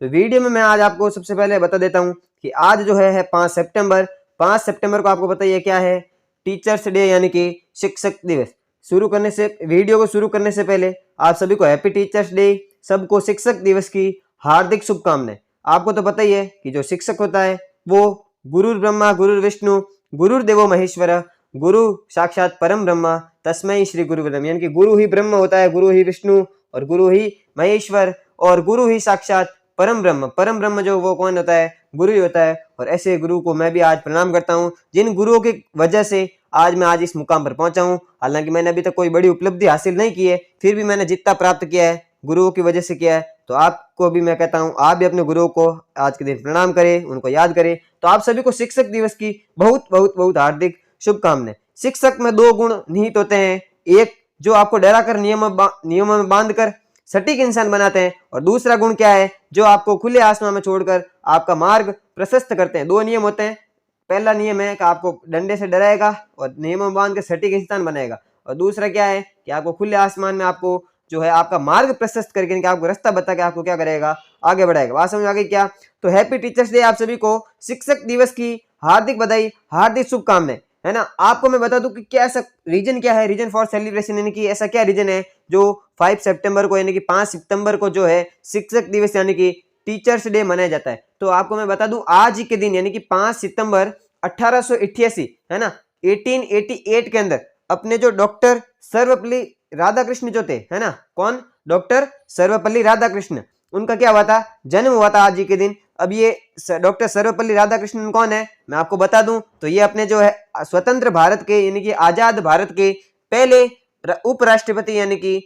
तो वीडियो में मैं आज आपको सबसे पहले बता देता हूँ कि आज जो है 5 सितंबर। 5 सितंबर को आपको बताइए क्या है, टीचर्स डे यानी कि शिक्षक दिवस। वीडियो को शुरू करने से पहले आप सभी को हैप्पी टीचर्स डे, सबको शिक्षक दिवस की हार्दिक शुभकामनाएं। आपको तो पता ही है कि जो शिक्षक होता है वो गुरुर् ब्रह्मा गुरुर् विष्णु गुरुर्देवो महेश्वर, गुरु साक्षात परम ब्रह्मा तस्मै श्री गुरु ब्रह्म, यानी कि गुरु ही ब्रह्म होता है, गुरु ही विष्णु और गुरु ही महेश्वर और गुरु ही साक्षात परम ब्रह्म। परम ब्रह्म जो वो कौन होता है, गुरु ही होता है। और ऐसे गुरु को मैं भी आज प्रणाम करता हूँ, जिन गुरुओं की वजह से आज मैं इस मुकाम पर पहुंचा हूँ। हालांकि मैंने अभी तक कोई बड़ी उपलब्धि हासिल नहीं की है, फिर भी मैंने जितना प्राप्त किया है गुरुओं की वजह से किया है। तो आपको भी मैं कहता हूँ, आप भी अपने गुरुओं को आज के दिन प्रणाम करें, उनको याद करें। तो आप सभी को शिक्षक दिवस की बहुत बहुत बहुत हार्दिक शुभकामनाएं। शिक्षक में 2 गुण निहित होते हैं, एक जो आपको डराकर नियमों में बांधकर सटीक इंसान बनाते हैं, और दूसरा गुण क्या है, जो आपको खुले आसमान में छोड़कर आपका मार्ग प्रशस्त करते हैं। 2 नियम होते हैं। पहला नियम है कि आपको डंडे से डराएगा और नियमों में बांध के सटीक इंसान बनाएगा, और दूसरा क्या है कि आपको खुले आसमान में आपको जो है आपका मार्ग प्रशस्त करके आपको रास्ता बता के आपको क्या करेगा, आगे बढ़ाएगा। बात समझ आ गई क्या? तो हैप्पी टीचर्स डे, आप सभी को शिक्षक दिवस की हार्दिक बधाई, हार्दिक शुभकामनाएं, है ना। आपको मैं बता दूं कि क्या ऐसा रीजन क्या है, रीजन फॉर सेलिब्रेशन, यानी कि ऐसा क्या रीजन है जो 5 सितंबर को यानी कि 5 सितंबर को जो है शिक्षक दिवस यानी कि टीचर्स डे मनाया जाता है। तो आपको मैं बता दूं आज ही के दिन यानी कि 5 सितंबर 1888, है ना, 1888 के अंदर अपने जो डॉक्टर सर्वपल्ली राधाकृष्ण जो थे, है ना, कौन, डॉक्टर सर्वपल्ली राधाकृष्ण, उनका क्या हुआ था, जन्म हुआ था आज ही के दिन। अब ये डॉक्टर सर्वपल्ली राधाकृष्णन कौन है, मैं आपको बता दूं तो ये अपने जो है स्वतंत्र भारत के यानी कि आजाद भारत के पहले उपराष्ट्रपति यानी कि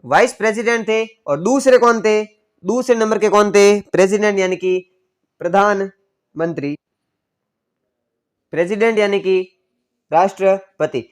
वाइस प्रेसिडेंट थे। और दूसरे कौन थे, दूसरे नंबर के कौन थे, प्रेसिडेंट यानी कि प्रधानमंत्री, प्रेसिडेंट यानी कि राष्ट्रपति।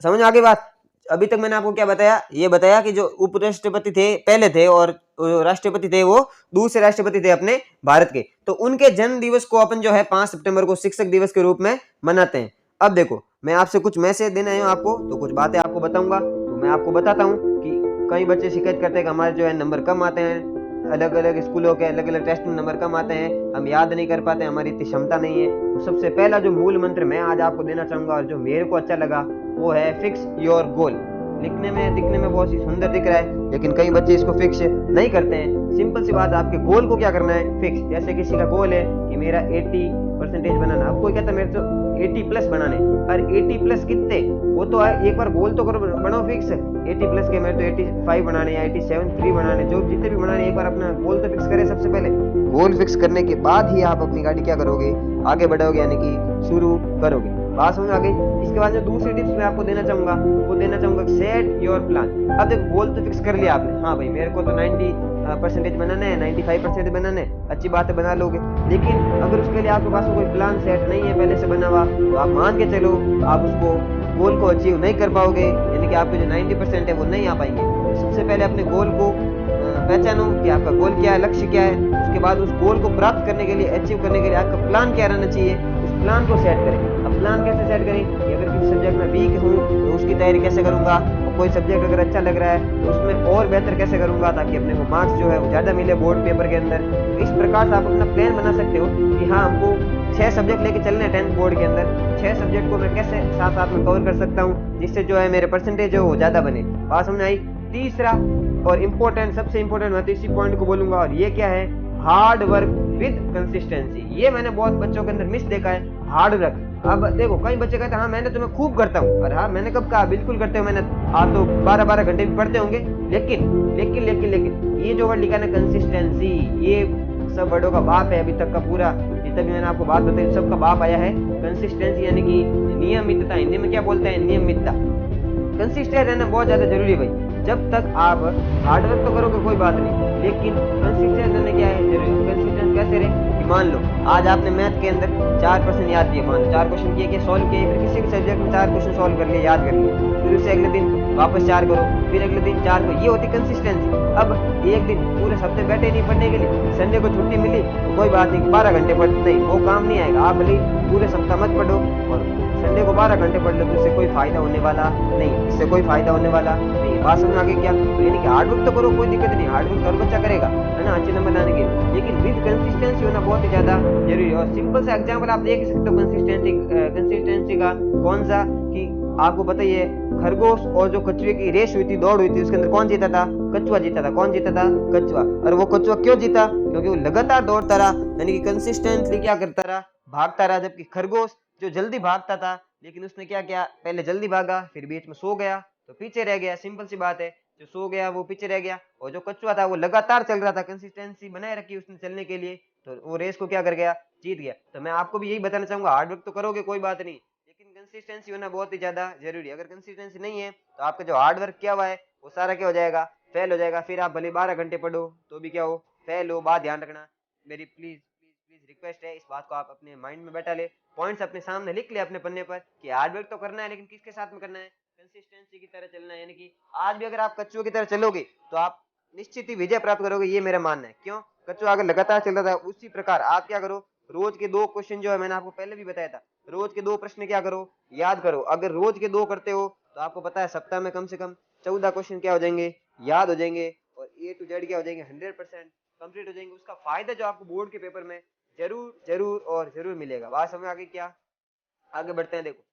समझ में आ गई बात? अभी तक मैंने आपको क्या बताया, ये बताया कि जो उपराष्ट्रपति थे पहले थे और राष्ट्रपति थे वो दूसरे राष्ट्रपति थे अपने भारत के। तो उनके जन्म दिवस को अपन जो है 5 सितंबर को शिक्षक दिवस के रूप में मनाते हैं। अब देखो, मैं आपसे कुछ मैसेज देना है आपको, तो कुछ बातें आपको बताऊंगा। तो मैं आपको बताता हूँ कि कई बच्चे शिकायत करते हैं कि हमारे जो है नंबर कम आते हैं, अलग अलग स्कूलों के अलग अलग टेस्ट में नंबर कम आते हैं, हम याद नहीं कर पाते, हमारी इतनी क्षमता नहीं है। तो सबसे पहला जो मूल मंत्र मैं आज आपको देना चाहूंगा और जो मेरे को अच्छा लगा वो है फिक्स योर गोल। दिखने में बहुत ही सुंदर दिख रहा है, लेकिन कई बच्चे इसको फिक्स नहीं करते हैं। सिंपल सी बात, आपके गोल को क्या करना है, फिक्स। जैसे किसी का गोल है कि मेरा 80% बनाना, अब कोई कहता है मेरे तो 80 प्लस बनाने, और 80 प्लस कितने, वो तो एक बार गोल तो करो, बनाओ फिक्स 80 प्लस के, मेरे तो 85 बनाने या 87 बनाने, जो जितने भी बनाने, एक बार अपना गोल तो फिक्स करें। सबसे पहले गोल फिक्स करने के बाद ही आप अपनी गाड़ी क्या करोगे, आगे बढ़ोगे, यानी कि शुरू करोगे। बात समझ आ गई? इसके बाद जो दूसरी टिप्स मैं आपको देना चाहूंगा वो देना चाहूंगा सेट योर प्लान। अब देखो, गोल तो फिक्स कर लिया आपने, हाँ भाई मेरे को तो 90% बनाना है, 95% बनाना है, अच्छी बात है, बना लोगे। लेकिन अगर उसके लिए आपके पास कोई प्लान सेट नहीं है पहले से बना हुआ, तो आप मान के चलो आप उसको गोल को अचीव नहीं कर पाओगे, यानी कि आपके जो 90% है वो नहीं आ पाएंगे। सबसे पहले अपने गोल को पहचानो कि आपका गोल क्या है, लक्ष्य क्या है। उसके बाद उस गोल को प्राप्त करने के लिए, अचीव करने के लिए आपका प्लान क्या रहना चाहिए, उस प्लान को सेट करें। अब प्लान कैसे सेट करें कि अगर किसी सब्जेक्ट में वीक हूँ तो उसकी तैयारी कैसे करूंगा, और कोई सब्जेक्ट अगर अच्छा लग रहा है तो उसमें और बेहतर कैसे करूंगा ताकि अपने को मार्क्स जो है वो ज़्यादा मिले बोर्ड पेपर के अंदर। तो इस प्रकार से आप अपना प्लान बना सकते हो कि हाँ हमको 6 सब्जेक्ट लेके चलने हैं 10th बोर्ड के अंदर, 6 सब्जेक्ट को मैं कैसे साथ साथ में कवर कर सकता हूँ जिससे जो है मेरे परसेंटेज हो ज़्यादा बने। बात समझ आई? तीसरा और इम्पोर्टेंट, सबसे इम्पोर्टेंट मैं तो इसी पॉइंट को बोलूंगा, और ये क्या है, हार्ड वर्क विद कंसिस्टेंसी। ये मैंने बहुत बच्चों के अंदर मिस देखा है, हार्ड वर्क। अब देखो, कई बच्चे कहते हैं हाँ मैंने तो मैं खूब करता हूँ, और हाँ मैंने कब कहा, बिल्कुल करते हो, मैंने आप तो 12-12 घंटे भी पढ़ते होंगे, लेकिन ये जो वर्ड लिखा है ना, कंसिस्टेंसी, ये सब वर्डों का बाप है अभी तक का पूरा, जितना भी मैंने आपको बात बताई सबका बाप आया है कंसिस्टेंसी, यानी कि नियमितता। हिंदी में क्या बोलते हैं, नियमितता। कंसिस्टेंट रहना बहुत ज्यादा जरूरी है भाई। जब तक आप हार्डवर्क तो करोगे कोई बात नहीं, लेकिन कंसिस्टेंट रहना क्या है, जरूरी। कंसिस्टेंट कैसे रहे कि मान लो आज आपने मैथ के अंदर 4% याद किए, मान लो 4 क्वेश्चन किए, सॉल्व किए, फिर किसी भी सब्जेक्ट में 4 क्वेश्चन सॉल्व कर लिए, याद कर लिए, फिर उसे अगले दिन वापस 4 करो, फिर अगले दिन 4 करो, ये होती कंसिस्टेंसी। अब एक दिन पूरे हफ्ते बैठे नहीं पढ़ने के लिए, संडे को छुट्टी मिली तो कोई बात नहीं, 12 घंटे पढ़ते नहीं, वो काम नहीं आएगा। आप भले पूरे सप्ताह मत पढ़ो और संडे को 12 घंटे पढ़ लो, तो इससे कोई फायदा होने वाला नहीं, इससे कोई फायदा होने वाला नहीं। बात समझ आ गई क्या? तो यानी कि हार्डवर्क तो करो, कोई दिक्कत नहीं, हार्डवर्क हर बच्चा करेगा, है है ना, अच्छे नंबर लाने के लिए, लेकिन विद कंसिस्टेंसी होना बहुत ही ज्यादा जरूरी है। और सिंपल सा एग्जांपल आप देख सकते हो कंसिस्टेंसी का, कौन सा, कि आपको पता ही है खरगोश और जो कछुए की रेस हुई थी, दौड़ हुई थी, उसके अंदर कौन जीता था? कछुआ जीता था। कौन जीता था? कछुआ। और वो कछुआ क्यों जीता? क्योंकि वो लगातार दौड़ता रहा, यानी कि कंसिस्टेंटली क्या करता रहा? भागता रहा। जबकि खरगोश जो जल्दी भागता था, लेकिन उसने क्या किया? पहले जल्दी भागा, फिर बीच में सो गया तो पीछे रह गया। सिंपल सी बात है, जो सो गया वो पीछे रह गया। और जो कछुआ था वो लगातार चल रहा था, कंसिस्टेंसी बनाए रखी उसने चलने के लिए, तो वो रेस को क्या कर गया? जीत गया। तो मैं आपको भी यही बताना चाहूंगा, हार्ड वर्क तो करोगे कोई बात नहीं, लेकिन कंसिस्टेंसी होना बहुत ही ज्यादा जरूरी है। अगर कंसिस्टेंसी नहीं है तो आपका जो हार्ड वर्क किया हुआ है वो सारा क्या हो जाएगा? फेल हो जाएगा। फिर आप भले 12 घंटे पढ़ो तो भी क्या हो? फेल हो। बात ध्यान रखना मेरी, प्लीज प्लीज प्लीज रिक्वेस्ट है, इस बात को आप अपने माइंड में बैठा ले, पॉइंट्स अपने सामने लिख ले अपने पन्ने पर, कि हार्ड वर्क तो करना है, लेकिन किसके साथ में करना है? कंसिस्टेंसी की तरह चलना है। यानी कि आज भी अगर आप कच्चुओं की तरह चलोगे तो आप निश्चित ही विजय प्राप्त करोगे, ये मेरा मानना है। क्यों? कच्चुआ अगर लगातार चल रहा था, उसी प्रकार आप क्या करो? रोज के 2 क्वेश्चन जो है, मैंने आपको पहले भी बताया था, रोज के 2 प्रश्न क्या करो? याद करो। अगर रोज के 2 करते हो तो आपको पता है सप्ताह में कम से कम 14 क्वेश्चन क्या हो जाएंगे? याद हो जाएंगे, और ए टू जेड क्या हो जाएंगे? 100% कंप्लीट हो जाएंगे। उसका फायदा जो आपको बोर्ड के पेपर में जरूर जरूर और जरूर मिलेगा। बात समझ आ गई क्या? आगे बढ़ते हैं। देखो,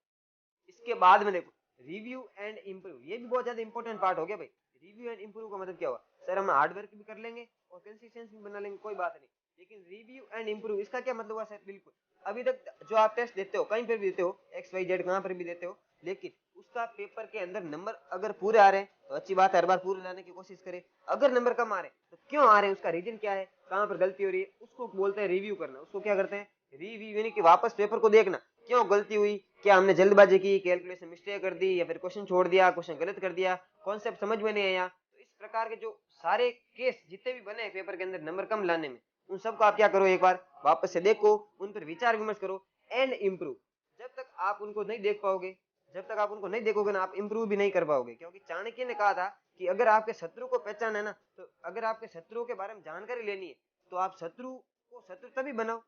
इसके बाद में देखो रिव्यू एंड इम्प्रूव, ये भी बहुत ज्यादा इंपॉर्टेंट पार्ट हो गया भाई। रिव्यू एंड इम्प्रूव का मतलब क्या हुआ? सर हम हार्ड वर्क भी कर लेंगे और कंसिस्टेंसी भी बना लेंगे, कोई बात नहीं, लेकिन रिव्यू एंड इम्प्रूव इसका क्या मतलब हुआ सर? बिल्कुल, अभी तक जो आप टेस्ट देते हो, कहीं पर भी देते हो, XYZ कहाँ पर भी देते हो, लेकिन उसका पेपर के अंदर नंबर अगर पूरे आ रहे हैं तो अच्छी बात है, हर बार पूरे लाने की कोशिश करें। अगर नंबर कम आ रहे हैं तो क्यों आ रहे हैं, उसका रीजन क्या है, कहाँ पर गलती हो रही है, उसको बोलते हैं रिव्यू करना। उसको क्या करते हैं? रिव्यू, यानी कि वापस पेपर को देखना, क्यों गलती हुई, क्या हमने जल्दबाजी की, कैलकुलेशन मिस्टेक कर दी, या फिर क्वेश्चन छोड़ दिया, क्वेश्चन गलत कर दिया, कॉन्सेप्ट समझ में नहीं आया। तो इस प्रकार के जो सारे केस जितने भी बने पेपर के अंदर नंबर कम लाने में, उन सबको आप क्या करो? एक बार वापस से देखो, उन पर विचार विमर्श करो एंड इम्प्रूव। जब तक आप उनको नहीं देख पाओगे, जब तक आप उनको नहीं देखोगे ना, आप इम्प्रूव भी नहीं कर पाओगे। क्योंकि चाणक्य ने कहा था कि अगर आपके शत्रु को पहचाना है ना, तो अगर आपके शत्रुओं के बारे में जानकारी लेनी है तो आप शत्रु को शत्रु तभी बनाओ।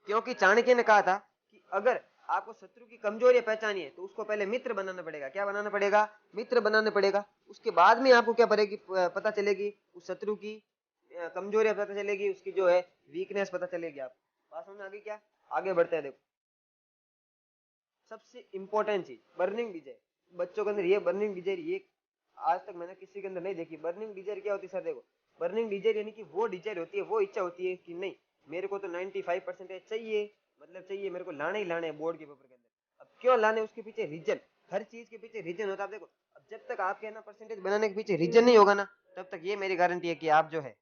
क्योंकि चाणक्य ने कहा था कि अगर आपको शत्रु की कमजोरियां पहचानी है तो उसको पहले मित्र बनाना पड़ेगा। क्या बनाना पड़ेगा? मित्र बनाना पड़ेगा। उसके बाद में आपको क्या पड़ेगी? पता चलेगी उस शत्रु की कमजोरियां पता चलेगी, उसकी जो है वीकनेस पता चलेगी। आप बात समझ आ गई क्या? आगे बढ़ते हैं। देखो, सबसे इंपॉर्टेंट चीज बर्निंग डिजायर, बच्चों के अंदर ये बर्निंग डिजायर, ये आज तक मैंने किसी के अंदर नहीं देखी। बर्निंग डिजायर क्या होती है सर? देखो, बर्निंग डिजायर यानी कि वो डिजायर होती है, वो इच्छा होती है कि नहीं मेरे को तो 95% चाहिए, मतलब चाहिए, मेरे को लाने ही लाने हैं बोर्ड के पेपर के अंदर। अब क्यों लाने? उसके पीछे रीजन, हर चीज के पीछे रीजन होता है। आप देखो, अब जब तक आपके ना परसेंटेज बनाने के पीछे रीजन नहीं होगा ना, तब तक ये मेरी गारंटी है कि आप जो है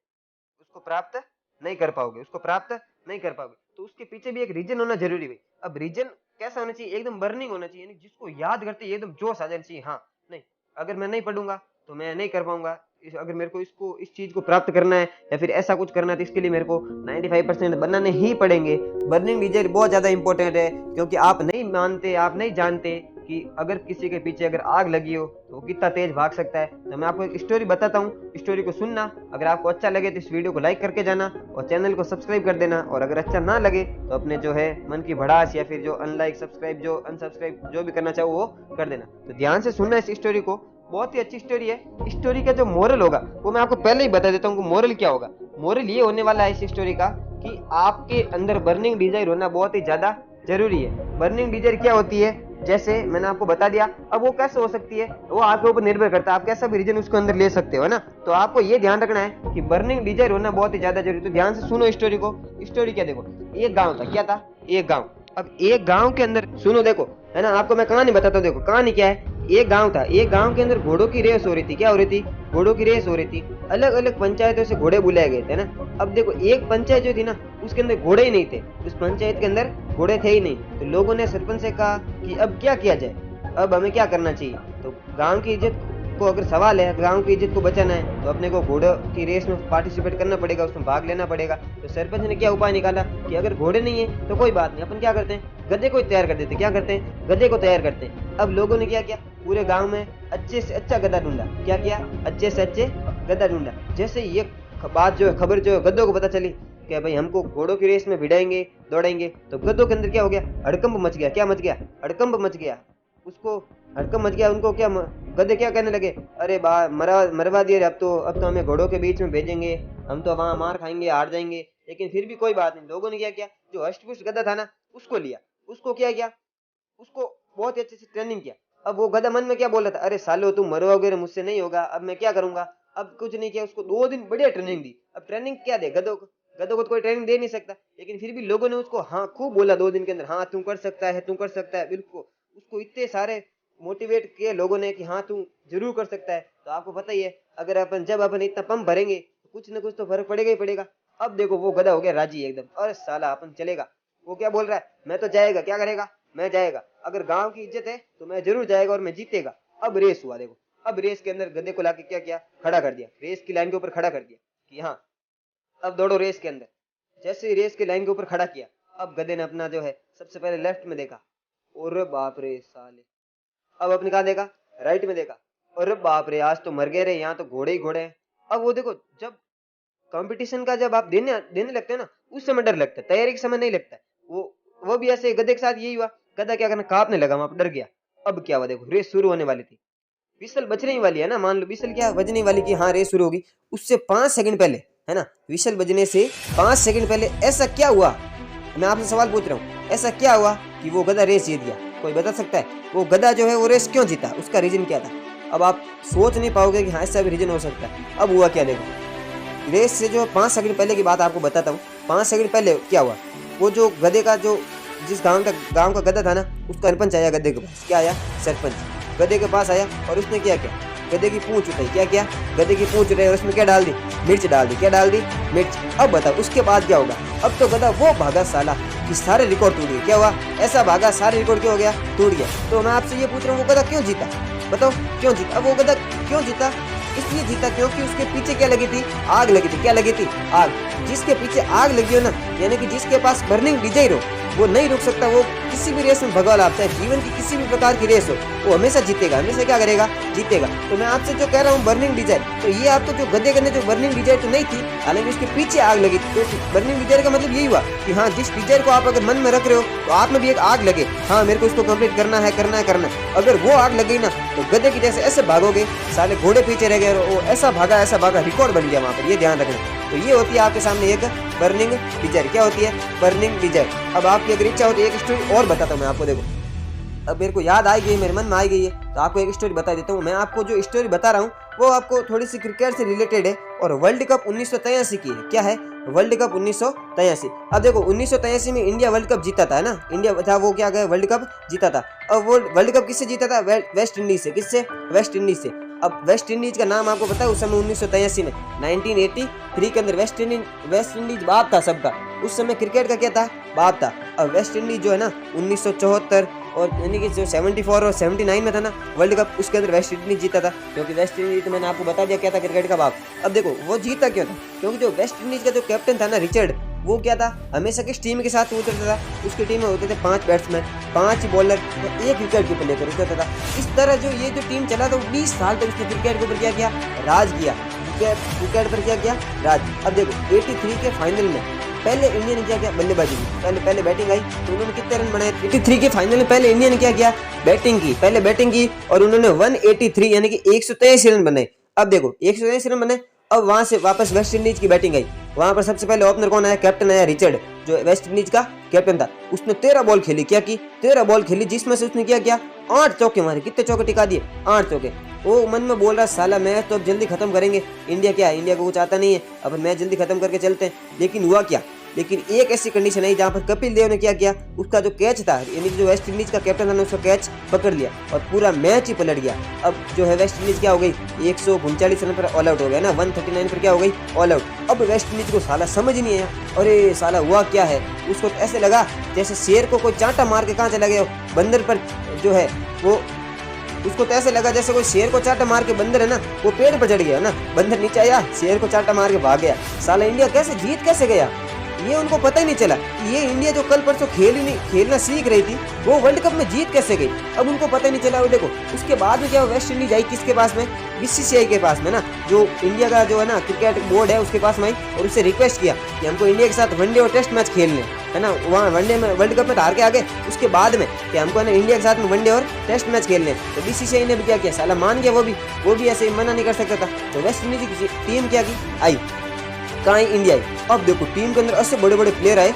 उसको प्राप्त नहीं कर पाओगे, उसको प्राप्त नहीं कर पाओगे। तो उसके पीछे भी एक रीजन होना जरूरी है। अब रीजन कैसा होना चाहिए? एकदम बर्निंग होना चाहिए, यानी जिसको याद करते ही एकदम जोश आ जाना चाहिए। हाँ, नहीं, अगर मैं नहीं पढ़ूंगा तो मैं नहीं कर पाऊंगा, अगर मेरे को इसको, इस चीज को प्राप्त करना है या फिर ऐसा कुछ करना है, तो इसके लिए मेरे को 95% बनाने ही पड़ेंगे। बर्निंग डिजायर बहुत ज्यादा इंपॉर्टेंट है, क्योंकि आप नहीं मानते, आप नहीं जानते कि अगर किसी के पीछे अगर आग लगी हो तो वो कितना तेज भाग सकता है। तो मैं आपको एक स्टोरी बताता हूँ, स्टोरी को सुनना। अगर आपको अच्छा लगे तो इस वीडियो को लाइक करके जाना और चैनल को सब्सक्राइब कर देना, और अगर अच्छा ना लगे तो अपने जो है मन की भड़ास या फिर जो अनलाइक, सब्सक्राइब, जो अनसब्सक्राइब जो भी करना चाहो वो कर देना। तो ध्यान से सुनना इस स्टोरी को, बहुत ही अच्छी स्टोरी है। स्टोरी का जो मोरल होगा वो मैं आपको पहले ही बता देता हूँ। मोरल क्या होगा? मोरल ये होने वाला है इस स्टोरी का कि आपके अंदर बर्निंग डिजायर होना बहुत ही ज्यादा जरूरी है। बर्निंग डिजायर क्या होती है? जैसे मैंने आपको बता दिया। अब वो कैसे हो सकती है, वो आपके ऊपर निर्भर करता है, आप कैसा भी रीजन उसके अंदर ले सकते हो, है ना। तो आपको ये ध्यान रखना है कि बर्निंग डिजायर होना बहुत ही ज्यादा जरूरी है। तो ध्यान से सुनो स्टोरी को। स्टोरी क्या? देखो, एक गांव था। क्या था? एक गांव। अब एक गांव के अंदर सुनो, देखो, है ना, आपको मैं कहानी बताता हूँ। देखो, कहानी क्या है? एक गांव था, एक गांव के अंदर घोड़ों की रेस हो रही थी। क्या हो रही थी? घोड़ों की रेस हो रही थी। अलग अलग पंचायतों से घोड़े बुलाए गए थे ना। अब देखो, एक पंचायत जो थी ना, उसके अंदर घोड़े ही नहीं थे, उस पंचायत के अंदर घोड़े थे ही नहीं। तो लोगों ने सरपंच से कहा कि अब क्या किया जाए, अब हमें क्या करना चाहिए। तो गांव की इज्जत को अगर सवाल है, गांव की इज्जत को बचाना है, तो अपने को घोड़ों की रेस में पार्टिसिपेट करना पड़ेगा, उसमें भाग लेना पड़ेगा। तो सरपंच ने क्या उपाय निकाला कि अगर घोड़े नहीं है तो कोई बात नहीं, अपन क्या करते हैं, गधे को तैयार कर देते। क्या करते हैं? गधे को तैयार करते हैं। अब लोगों ने क्या किया? पूरे गांव में अच्छे से अच्छा गधा ढूंढा। क्या किया? अच्छे से अच्छे गधा ढूंढा। जैसे ये बात जो है, खबर जो है गधों को पता चली कि भाई हमको घोड़ों की रेस में भिड़ाएंगे, दौड़ाएंगे, तो गधों के अंदर क्या हो गया? हड़कंप मच गया। क्या मच गया? हड़कंप मच गया। उसको हड़कम मच गया। उनको क्या गधे क्या कहने लगे, अरे मरवा दिए, अब तो हमें घोड़ों के बीच में भेजेंगे, हम तो वहां मार खाएंगे, हार जाएंगे। लेकिन फिर भी कोई बात नहीं, लोगों ने क्या किया, जो हष्टपुष्ट गधा था ना उसको लिया, उसको क्या किया, उसको बहुत अच्छे से ट्रेनिंग किया। अब वो गधा मन में क्या बोल रहा था, अरे सालो तुम मरवाओगे रे, मुझसे नहीं होगा, अब मैं क्या करूंगा। अब कुछ नहीं किया, उसको 2 दिन बढ़िया ट्रेनिंग दी। अब ट्रेनिंग क्या दे गधों को, गधों को तो कोई ट्रेनिंग दे नहीं सकता। लेकिन फिर भी लोगों ने उसको हाँ खूब बोला 2 दिन के अंदर, हाँ तू कर सकता है, तू कर सकता है, बिल्कुल उसको इतने सारे मोटिवेट किए लोगों ने कि हाँ तू जरूर कर सकता है। तो आपको पता ही है, अगर जब अपन इतना पंप भरेंगे तो कुछ ना कुछ तो फर्क पड़ेगा ही पड़ेगा। अब देखो वो गधा हो गया राजी एकदम, अरे साला अपन चलेगा। वो क्या बोल रहा है, मैं तो जाएगा, क्या करेगा, मैं जाएगा, अगर गांव की इज्जत है तो मैं जरूर जाएगा और मैं जीतेगा। अब रेस हुआ देखो, अब रेस के अंदर गधे को लाके क्या किया, खड़ा कर दिया, रेस की लाइन के ऊपर खड़ा कर दिया कि हाँ अब दौड़ो रेस के अंदर। जैसे ही रेस की लाइन के ऊपर खड़ा किया, अब गधे ने अपना जो है सबसे पहले लेफ्ट में देखा, और बाप रे साले। अब अपने कहा देखा, राइट में देखा, अरे बाप रे आज तो मर गए रे, यहाँ तो घोड़े ही घोड़े हैं। अब वो देखो, जब कंपटीशन का जब आप देने लगते हैं ना, उस समय डर लगता है, तैयारी के समय नहीं लगता है। वो भी ऐसे गधे के साथ यही हुआ, गधा क्या करना, कांपने लगा, वहां पर डर गया। अब क्या हुआ देखो, रेस शुरू होने वाली थी, विसल बजने ही वाली है ना, मान लो विसल क्या बजने वाली कि हाँ रेस शुरू होगी, उससे 5 सेकंड पहले है ना, विसल बजने से 5 सेकंड पहले ऐसा क्या हुआ, मैं आपसे सवाल पूछ रहा हूँ, ऐसा क्या हुआ कि वो गधा रेस जीत गया। कोई बता सकता है वो गधा जो है वो रेस क्यों जीता, उसका रीजन क्या था। अब आप सोच नहीं पाओगे कि हाँ ऐसा भी रीजन हो सकता है। अब हुआ क्या देखो, रेस से जो 5 सेकंड पहले की बात आपको बताता हूँ। 5 सेकंड पहले क्या हुआ, वो जो गधे का जो जिस गांव का गधा था ना, उसका सरपंच आया गधे के पास। क्या आया, सरपंच गधे के पास आया और उसने क्या किया, गधे की पूंछ उठाई। क्या किया, गधे की पूंछ उठाई और उसमें क्या डाल दी, मिर्च डाल दी। क्या डाल दी, मिर्च। अब बताओ उसके बाद क्या होगा, अब तो गधा वो भागा साला कि सारे रिकॉर्ड टूट गए। क्या हुआ, ऐसा भागा सारे रिकॉर्ड क्यों हो गया, टूट गया। तो मैं आपसे ये पूछ रहा हूँ, वो गधा क्यों जीता, बताओ क्यों जीता। अब वो गधा क्यों जीता, इसलिए जीता क्योंकि उसके पीछे क्या लगी थी, आग लगी थी। क्या लगी थी, आग। जिसके पीछे आग लगी हो ना, यानी कि जिसके पास बर्निंग डिजायर हो, वो नहीं रुक सकता। वो किसी भी रेस में भगवान आप, चाहे जीवन की किसी भी प्रकार की रेस हो, वो हमेशा जीतेगा, हमेशा क्या करेगा, जीतेगा। तो मैं आपसे जो कह रहा हूँ बर्निंग डिजायर, तो ये आपको जो गधे करने जो बर्निंग डिजायर तो नहीं थी, हालांकि उसके पीछे आग लगी थी। तो बर्निंग डिजायर का मतलब यही हुआ कि हाँ जिस डिजायर को आप अगर मन में रख रहे हो तो आप में भी एक आग लगे, हाँ मेरे को इसको कंप्लीट करना है, करना है, करना है। अगर वो आग लग गई ना, तो गधे की जैसे ऐसे भागोगे, साले घोड़े पीछे रह गए, वो ऐसा भागा, रिकॉर्ड बन गया वहां पर। ये ध्यान रखना। तो ये होती है आपके सामने एक बर्निंग डिजायर। क्या होती है, बर्निंग डिजायर। अब आपकी अगर इच्छा होती है एक स्टोरी और बताता हूँ मैं आपको, देखो अब मेरे को याद आ गई, मेरे मन में आ गई है, तो आपको एक स्टोरी बता देता हूँ। मैं आपको जो स्टोरी बता रहा हूँ वो आपको थोड़ी सी क्रिकेट से रिलेटेड है और वर्ल्ड कप 1983 की है। क्या है, वर्ल्ड कप 1983। अब देखो 1983 में इंडिया वर्ल्ड कप जीता था, है ना, इंडिया था वो क्या गया, वर्ल्ड कप जीता था। अब वो वर्ल्ड कप किससे जीता था, वेस्ट इंडीज से। किससे, वेस्ट इंडीज से। अब वेस्ट इंडीज का नाम आपको पता है, उस समय 1983 में 1983 के अंदर वेस्ट इंडीज बाप था सबका। उस समय क्रिकेट का क्या था, बाप था। अब वेस्ट इंडीज जो है ना 1974 और यानी कि जो 74 और 79 में था ना वर्ल्ड कप, उसके अंदर वेस्ट इंडीज जीता था। क्योंकि वेस्ट इंडीज तो मैंने आपको बता दिया क्या था, क्रिकेट का बाप। अब देखो वो जीता क्यों था, क्योंकि जो वेस्ट इंडीज का जो कैप्टन था ना रिचर्ड, वो क्या था, हमेशा किस टीम के साथ उतरता था, उसकी टीम में होते थे 5 बैट्समैन, 5 बॉलर और 1 विकेट के ऊपर लेकर उतरता था। इस तरह जो ये जो टीम चला था 20 साल तक उसने क्रिकेट के ऊपर क्या किया, राज किया, विकेट पर क्या किया, राज। अब देखो 83 के फाइनल में पहले इंडिया ने क्या किया, बल्लेबाजी की, पहले बैटिंग आई तो उन्होंने कितने रन बनाए। 83 के फाइनल में पहले इंडिया ने क्या किया, बैटिंग की, पहले बैटिंग की और उन्होंने 183 यानी कि 183 रन बनाए। अब देखो 183 रन बनाए। अब वहां से वापस वेस्ट इंडीज की बैटिंग आई, वहां पर सबसे पहले ओपनर कौन आया, कैप्टन आया रिचर्ड, जो वेस्ट इंडीज का कैप्टन था। उसने 13 बॉल खेली, क्या की, 13 बॉल खेली, जिसमें से उसने क्या किया, 8 चौके मारे। कितने चौके टिका दिए, 8 चौके। वो मन में बोल रहा साला मैच तो अब जल्दी खत्म करेंगे, इंडिया क्या है, इंडिया को कुछ आता नहीं है, अब मैच जल्दी खत्म करके चलते हैं। लेकिन हुआ क्या, लेकिन एक ऐसी कंडीशन आई जहां पर कपिल देव ने क्या किया, उसका जो कैच था, यानी जो वेस्ट इंडीज का कैप्टन था ना, उसका कैच पकड़ लिया और पूरा मैच ही पलट गया। अब जो है वेस्ट इंडीज क्या हो गई, 139 रन पर ऑल आउट हो गया ना, 139 पर क्या हो गई, ऑल आउट। अब वेस्ट इंडीज को साला समझ नहीं आया, अरे साला हुआ क्या है। उसको ऐसे लगा जैसे शेर को कोई चांटा मार के कहाँ चला गया, बंदर पर जो है वो, उसको तो ऐसे लगा जैसे कोई शेर को चाटा मार के, बंदर है ना वो पेड़ पर चढ़ गया ना, बंदर नीचे आया, शेर को चाटा मार के भाग गया। साला इंडिया कैसे जीत कैसे गया, ये उनको पता ही नहीं चला कि ये इंडिया जो कल परसों खेलना सीख रही थी वो वर्ल्ड कप में जीत कैसे गई। अब उनको पता ही नहीं चला। वो देखो उसके बाद में क्या वेस्ट इंडीज आई किसके पास में, बीसीसीआई के पास में ना, जो इंडिया का जो है ना क्रिकेट बोर्ड है उसके पास में आई और उससे रिक्वेस्ट किया कि हमको इंडिया के साथ वनडे और टेस्ट मैच खेलने है ना। वहाँ वनडे में वर्ल्ड कप में हार के आगे उसके बाद में कि हमको है ना इंडिया के साथ में वनडे और टेस्ट मैच खेलने। तो बीसीसीआई ने भी क्या किया, साला मान गया। वो भी ऐसे मना नहीं कर सकता था। तो वेस्ट इंडीज की टीम क्या की आई, कहाँ आई, इंडिया आई। अब देखो टीम के अंदर ऐसे बड़े बड़े प्लेयर आए,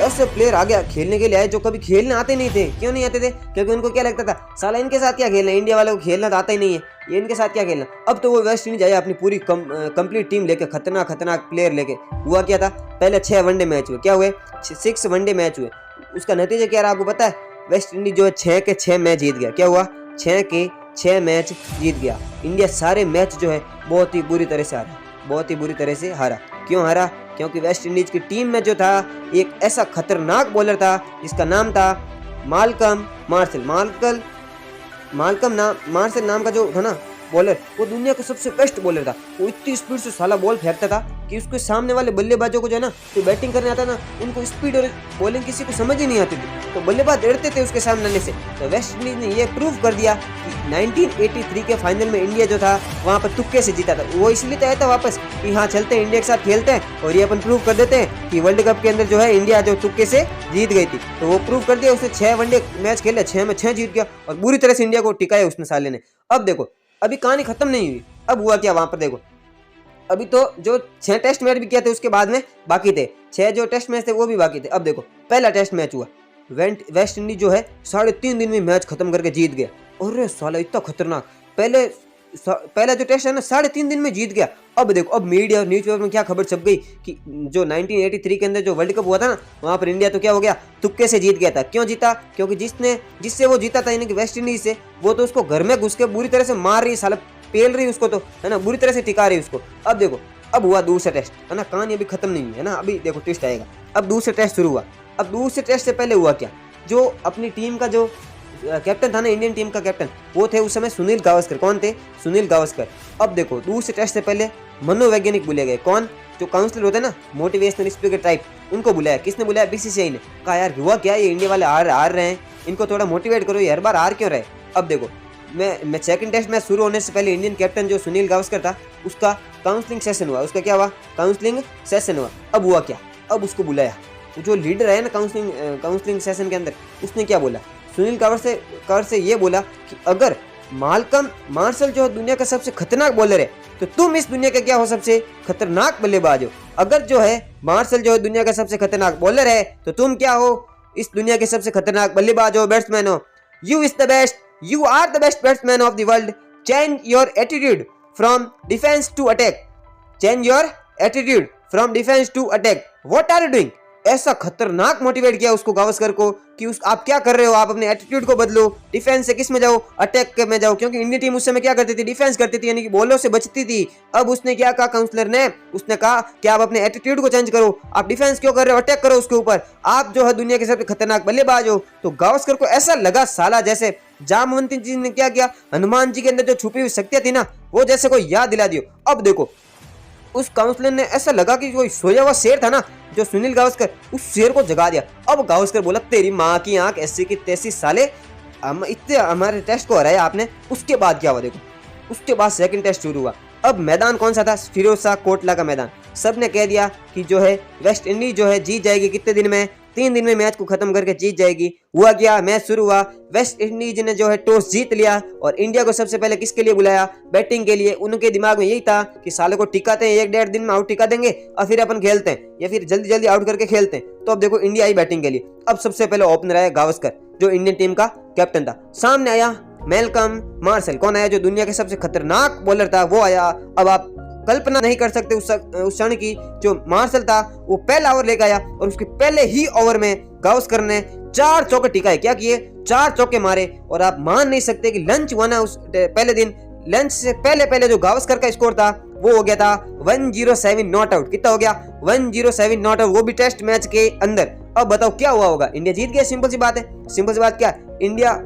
ऐसे प्लेयर आ गया खेलने के लिए आए जो कभी खेलने आते नहीं थे। क्यों नहीं आते थे? क्योंकि उनको क्या लगता था साला इनके साथ क्या खेलना, इंडिया वालों को खेलना तो आता ही नहीं है, ये इनके साथ क्या खेलना। अब तो वो वेस्ट इंडीज आया अपनी पूरी कंप्लीट टीम लेके, खतरनाक प्लेयर लेके। हुआ क्या था, पहले 6 वनडे मैच हुए, क्या हुए 6 वनडे मैच हुए। उसका नतीजा क्या रहा आपको पता है? वेस्ट इंडीज जो है 6 के 6 मैच जीत गया। क्या हुआ? 6 के 6 मैच जीत गया। इंडिया सारे मैच जो है बहुत ही बुरी तरह से हारा। क्यों हारा? क्योंकि वेस्ट इंडीज की टीम में जो था एक ऐसा खतरनाक बॉलर था जिसका नाम था माल्कम मार्शल नाम का जो था ना बॉलर, वो दुनिया का सबसे बेस्ट बॉलर था। वो इतनी स्पीड से साला बॉल फेंकता था कि उसके सामने वाले बल्लेबाजों को जो है ना, जो बैटिंग करने आता ना, उनको स्पीड और बॉलिंग किसी को समझ ही नहीं आती थी। तो बल्लेबाज डरते थे उसके सामने आने से। तो वेस्ट इंडीज ने ये प्रूव कर दिया कि 1983 के फाइनल में इंडिया जो था वहाँ पर तुक्के से जीता था। वो इसलिए तो आया था वापस कि हाँ चलते हैं इंडिया के साथ खेलते हैं और ये अपन प्रूव कर देते हैं कि वर्ल्ड कप के अंदर जो है इंडिया जो तुक्के से जीत गई थी। तो वो प्रूव कर दिया। उसने 6 वनडे मैच खेले, 6 में 6 जीत गया और बुरी तरह से इंडिया को टिकाया उसने साले ने। अब देखो अभी कहानी खत्म नहीं हुई। अब हुआ क्या वहां पर देखो, अभी तो जो 6 टेस्ट मैच भी किए थे उसके बाद में बाकी थे, 6 जो टेस्ट मैच थे वो भी बाकी थे। अब देखो पहला टेस्ट मैच हुआ, वेस्ट इंडीज जो है 3.5 दिन में मैच खत्म करके जीत गया। अरे साला इतना खतरनाक, पहला जो टेस्ट है ना 3.5 दिन में जीत गया। अब देखो अब मीडिया और न्यूज़पेपर में क्या खबर छप गई कि जो 1983 के अंदर जो वर्ल्ड कप हुआ था ना, वहां पर इंडिया तो क्या हो गया, तुक्के से जीत गया था। क्यों जीता? क्योंकि जिससे वो जीता था यानी कि वेस्ट इंडीज से, वो तो उसको घर में घुस के बुरी तरह से मार रही, साला पेल रही उसको, तो है ना, बुरी तरह से टिका रही उसको। अब देखो अब हुआ दूसरा टेस्ट, है ना, कहानी अभी खत्म नहीं हुई है ना, अभी देखो ट्विस्ट आएगा। अब दूसरा टेस्ट शुरू हुआ। अब दूसरे टेस्ट से पहले हुआ क्या, जो अपनी टीम का जो कैप्टन था ना, इंडियन टीम का कैप्टन, वो थे उस समय सुनील गावस्कर। कौन थे? सुनील गावस्कर। अब देखो दूसरे टेस्ट से पहले मनोवैज्ञानिक बुलाए गए। कौन? जो काउंसलर होते हैं ना, मोटिवेशनल स्पीकर टाइप, उनको बुलाया। किसने बुलाया? बीसीसीआई ने। कहा यार हुआ क्या, ये इंडिया वाले हार रहे हैं, इनको थोड़ा मोटिवेट करो, ये हर बार हार क्यों रहे। अब देखो मैं सेकंड टेस्ट मैच शुरू होने से पहले इंडियन कैप्टन जो सुनील गावस्कर था, उसका काउंसलिंग सेशन हुआ। उसका क्या हुआ? काउंसलिंग सेशन हुआ। अब हुआ क्या, अब उसको बुलाया, जो लीडर है ना काउंसलिंग सेशन के अंदर, उसने क्या बोला, सुनील गावस्कर से ये बोला कि अगर माल्कम मार्शल जो दुनिया का सबसे खतरनाक बॉलर है, तो तुम इस दुनिया के क्या हो, सबसे खतरनाक बल्लेबाज हो। अगर जो है मार्शल जो है दुनिया का सबसे खतरनाक बॉलर है, तो तुम क्या हो, इस दुनिया के सबसे खतरनाक बल्लेबाज हो, बैट्समैन हो। You is the best, you are the best batsman of the world. Change your attitude from defence to attack, change your attitude from defence to attack, what are you doing. ऐसा खतरनाक motivate किया उसको गावस्कर को कि आप क्या कर रहे हो, आप अपने एटीट्यूड को बदलो, डिफेंस से किस में जाओ, अटैक में जाओ। क्योंकि इंडियन टीम उस समय क्या करती थी, डिफेंस करती थी, यानी कि बॉलों से बचती थी। अब उसने क्या कहा काउंसलर ने, उसने कहा कि आप अपने एटीट्यूड को चेंज करो, आप डिफेंस क्यों कर रहे हो, अटैक करो उसके ऊपर, आप जो है दुनिया के सबसे खतरनाक बल्लेबाज हो। तो गावस्कर को ऐसा लगा साला जैसे जामवंती जी ने क्या किया, हनुमान जी के अंदर जो छुपी हुई शक्तियां थी ना, वो जैसे कोई याद दिला दियो। अब देखो उस काउंसलर ने ऐसा लगा कि कोई सोया हुआ शेर था ना, जो सुनील गावस्कर, उस शेर को जगा दिया। अब गावस्कर बोला तेरी माँ की आंख ऐसी की तैसी, साले इतने हमारे टेस्ट को हराया आपने। उसके बाद क्या हुआ देखो, उसके बाद सेकंड टेस्ट शुरू हुआ। अब मैदान कौन सा था, फिरोज शाह कोटला का मैदान। सब ने कह दिया कि जो है वेस्ट इंडीज जो है जीत जाएगी, कितने दिन में, 3 दिन में मैच को खत्म करके जीत जाएगी। हुआ क्या, मैच शुरू हुआ, वेस्ट इंडीज ने जो है टॉस जीत लिया और इंडिया को सबसे पहले किसके लिए बुलाया, बैटिंग के लिए। उनके दिमाग में यही था कि साले को टिकाते हैं, 1-1.5 दिन में आउट टिका देंगे और फिर अपन खेलते हैं, या फिर जल्दी जल्दी आउट करके खेलते हैं। तो अब देखो इंडिया आई बैटिंग के लिए। अब सबसे पहले ओपनर आया गावस्कर, जो इंडियन टीम का कैप्टन था। सामने आया माल्कम मार्शल। कौन आया, जो दुनिया के सबसे खतरनाक बॉलर था, वो आया। अब आप कल्पना नहीं कर सकते उस क्षण की, जो मार्शल था वो पहला ओवर लेकर आया और उसके पहले ही ओवर में गावस्कर ने 4 चौके टिकाए। क्या किए, 4 चौके मारे। और आप मान नहीं सकते कि लंच हुआ ना उस पहले दिन, लंच से पहले जो गावस्कर का स्कोर था वो हो गया था 107 नॉट आउट। कितना हो गया, 107 नॉट आउट, वो भी टेस्ट मैच के अंदर। अब बताओ क्या हुआ होगा, इंडिया जीत गया। सिंपल सी बात है, सिंपल सी बात क्या, इंडिया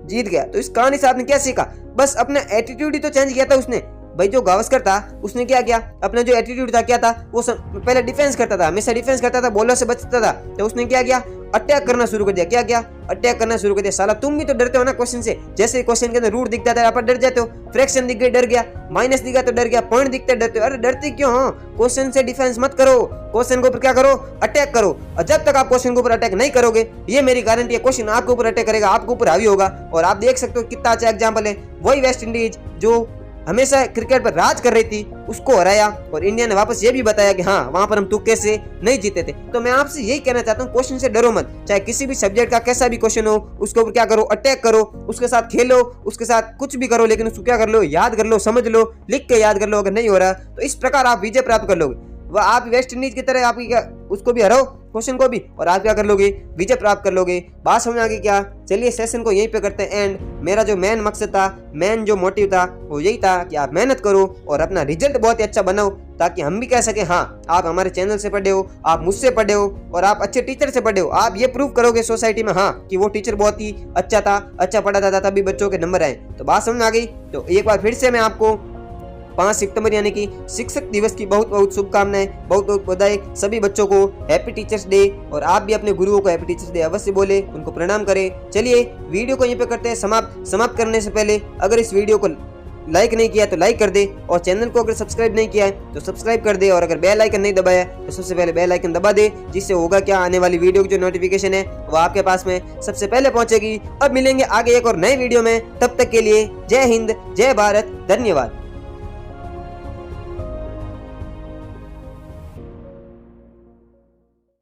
जीत गया। तो इस कहानी से आपने क्या सीखा, बस अपना एटीट्यूड ही तो चेंज किया था उसने। भाई जो गावस्कर था उसने क्या किया, अपना जो एटीट्यूड था क्या था, वो पहले डिफेंस करता था, हमेशा डिफेंस करता था, बॉलर से बचता था। तो उसने क्या किया, अटैक करना शुरू कर दिया। क्या किया, अटैक करना शुरू कर दिया। साला तुम भी तो डरते हो ना क्वेश्चन से, जैसे क्वेश्चन के अंदर रूट दिखता था आप डर जाते हो, फ्रैक्शन दिख गई डर गया, माइनस दिखा तो डर गया, पॉइंट दिखते डरते हो। अरे डरते क्यों हो, क्वेश्चन से डिफेंस मत करो, क्वेश्चन के ऊपर क्या करो, अटैक करो। और जब तक आप क्वेश्चन के ऊपर अटैक नहीं करोगे, ये मेरी गारंटी है, क्वेश्चन आपके ऊपर अटैक करेगा, आपके ऊपर हावी होगा। और आप देख सकते हो कितना अच्छा एग्जाम्पल है, वही वेस्ट इंडीज जो हमेशा क्रिकेट पर राज कर रही थी उसको हराया, और इंडिया ने वापस ये भी बताया कि हाँ वहां पर हम तुक्के से नहीं जीते थे। तो मैं आपसे यही कहना चाहता हूँ, क्वेश्चन से डरो मत, चाहे किसी भी सब्जेक्ट का कैसा भी क्वेश्चन हो, उसके ऊपर क्या करो, अटैक करो, उसके साथ खेलो, उसके साथ कुछ भी करो, लेकिन उसको क्या कर लो, याद कर लो, समझ लो, लिख के याद कर लो। अगर नहीं हो रहा तो इस प्रकार आप विजय प्राप्त कर लोगे। वह आप वेस्ट इंडीज की तरह आपकी क्या उसको भी हराओ, क्वेश्चन को भी, और आप क्या कर लोगे, विजय प्राप्त कर लोगे। बात समझ आ गई क्या? चलिए सेशन को यहीं पे करते हैं एंड। मेरा जो मेन मकसद था, मेन जो मोटिव था वो यही था कि आप मेहनत करो और अपना रिजल्ट बहुत ही अच्छा बनाओ, ताकि हम भी कह सके हाँ आप हमारे चैनल से पढ़े हो, आप मुझसे पढ़े हो और आप अच्छे टीचर से पढ़े हो। आप ये प्रूव करोगे सोसाइटी में हाँ कि वो टीचर बहुत ही अच्छा था, अच्छा पढ़ाता था, तभी बच्चों के नंबर आए। तो बात समझ आ गई? तो एक बार फिर से मैं आपको 5 सितंबर यानी कि शिक्षक दिवस की बहुत बहुत शुभकामनाएं, बहुत बहुत बधाई सभी बच्चों को, हैप्पी टीचर्स डे। और आप भी अपने गुरुओं को हैप्पी टीचर्स डे अवश्य बोले, उनको प्रणाम करें। चलिए वीडियो को यहीं पे करते हैं समाप्त करने से पहले अगर इस वीडियो को लाइक नहीं किया तो लाइक कर दे, और चैनल को अगर सब्सक्राइब नहीं किया है तो सब्सक्राइब कर दे, और अगर बेल आइकन नहीं दबाया तो सबसे पहले बेल आइकन दबा दे, जिससे होगा क्या, आने वाली वीडियो की जो नोटिफिकेशन है वो आपके पास में सबसे पहले पहुंचेगी। अब मिलेंगे आगे एक और नए वीडियो में, तब तक के लिए जय हिंद, जय भारत, धन्यवाद।